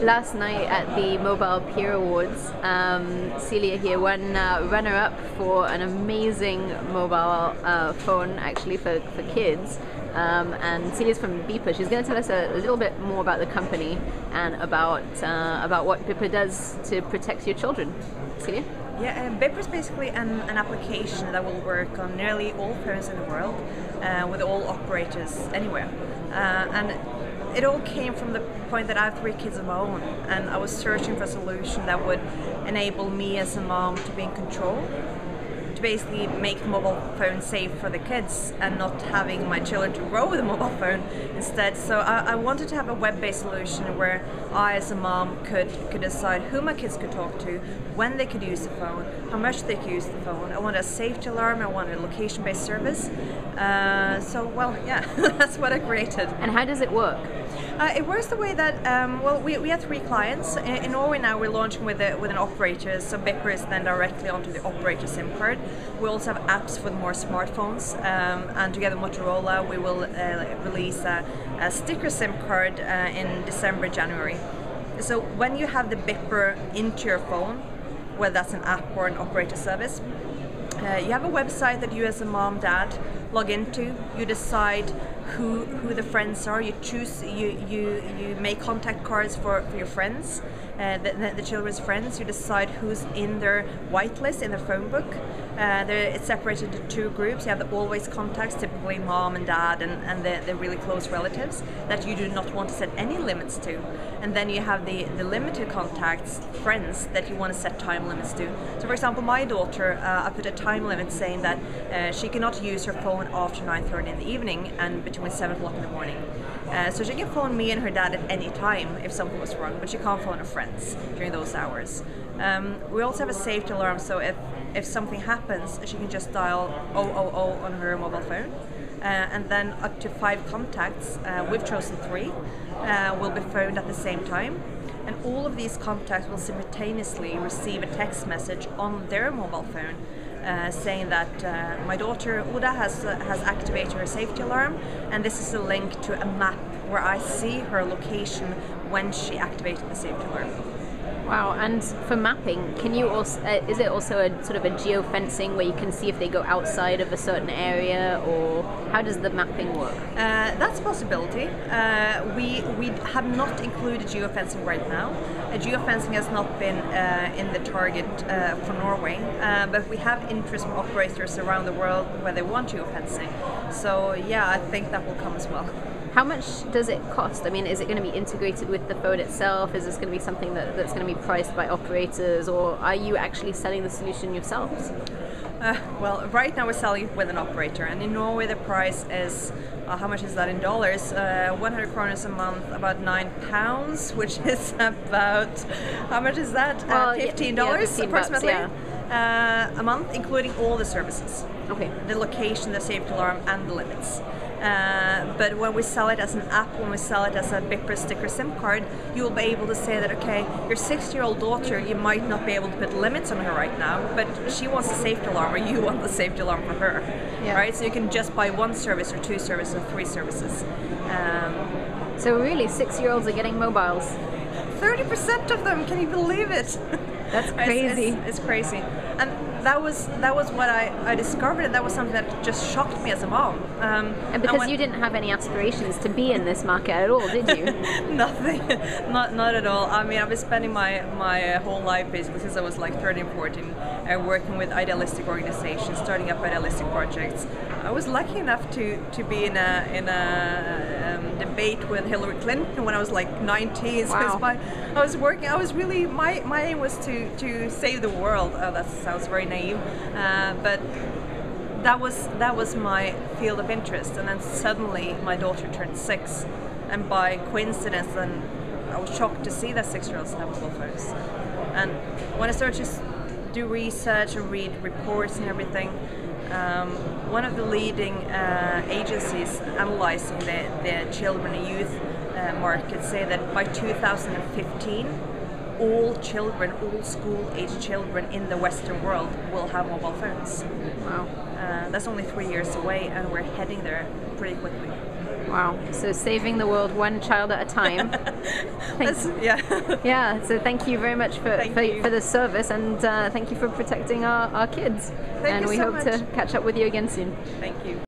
Last night at the Mobile Peer Awards, Celia here won runner-up for an amazing mobile phone, actually for kids. And Celia's from Bipper. She's going to tell us a little bit more about the company and about what Bipper does to protect your children. Celia? Yeah, Bipper is basically an application that will work on nearly all phones in the world with all operators anywhere. And it all came from the point that I have 3 kids of my own, and I was searching for a solution that would enable me as a mom to be in control, to basically make the mobile phone safe for the kids and not having my children to grow with a mobile phone instead. So I wanted to have a web-based solution where I as a mom could decide who my kids could talk to, when they could use the phone, how much they could use the phone. I wanted a safety alarm, I wanted a location-based service. That's what I created. And how does it work? It works the way that, we have 3 clients. In Norway now we're launching with an operator, so Bipper is then directly onto the operator SIM card. We also have apps for more smartphones, and together with Motorola we will release a sticker SIM card in December, January. So when you have the Bipper into your phone, whether that's an app or an operator service, you have a website that you as a mom, dad log into. You decide who the friends are. You choose. You make contact cards for your friends, the children's friends. You decide who's in their whitelist in their phone book. It's separated into 2 groups. You have the always contacts, typically mom and dad, and the really close relatives that you do not want to set any limits to. And then you have the limited contacts, friends, that you want to set time limits to. So for example, my daughter, I put a time limit saying that she cannot use her phone after 9:30 in the evening and between 7 o'clock in the morning. So she can phone me and her dad at any time if something was wrong, but she can't phone her friends during those hours. We also have a safety alarm, so if something happens, she can just dial 000 on her mobile phone. And then up to 5 contacts, we've chosen 3, will be phoned at the same time. And all of these contacts will simultaneously receive a text message on their mobile phone saying that my daughter Oda has activated her safety alarm, and this is a link to a map where I see her location when she activated the safety alarm. Wow! And for mapping, can you also is it also a sort of a geofencing where you can see if they go outside of a certain area, or how does the mapping work? That's a possibility. We have not included geofencing right now. Geofencing has not been in the target for Norway, but we have interest from operators around the world where they want geofencing. So yeah, I think that will come as well. How much does it cost? I mean, is it going to be integrated with the phone itself? Is this going to be something that's going to be priced by operators, or are you actually selling the solution yourselves? Well, right now we're selling it with an operator, and in Norway the price is, how much is that in dollars? 100 kroners a month, about £9, which is about, how much is that? $15 $15 approximately. bucks, yeah. A month, including all the services. Okay. The location, the safety alarm, and the limits. But when we sell it as an app, when we sell it as a Bipper sticker SIM card, you will be able to say that, okay, your 6-year-old daughter, you might not be able to put limits on her right now, but she wants a safety alarm, or you want the safety alarm for her, right? So you can just buy 1 service, or 2 services, or 3 services. So really, 6-year-olds are getting mobiles? 30% of them, can you believe it? That's crazy. It's crazy. And that was what I discovered, and that was something that just shocked me as a mom. And because you didn't have any aspirations to be in this market at all, did you? Nothing, not at all. I mean, I've been spending my whole life basically since I was like 13, 14, working with idealistic organizations, starting up idealistic projects. I was lucky enough to be in a debate with Hillary Clinton when I was like 19. So wow. I was really, my aim was to save the world. That sounds very naive, but that was my field of interest. And then suddenly my daughter turned 6, and by coincidence, then I was shocked to see that 6-year-olds have mobile phones. And when I started to do research and read reports and everything, one of the leading agencies analyzing the children and youth market say that by 2015, all school-age children in the Western world will have mobile phones. Wow. That's only 3 years away, and we're heading there pretty quickly. Wow. So saving the world one child at a time. Yeah. So thank you very much for the service, and thank you for protecting our kids. Thank and you we so hope much. to catch up with you again soon. Thank you.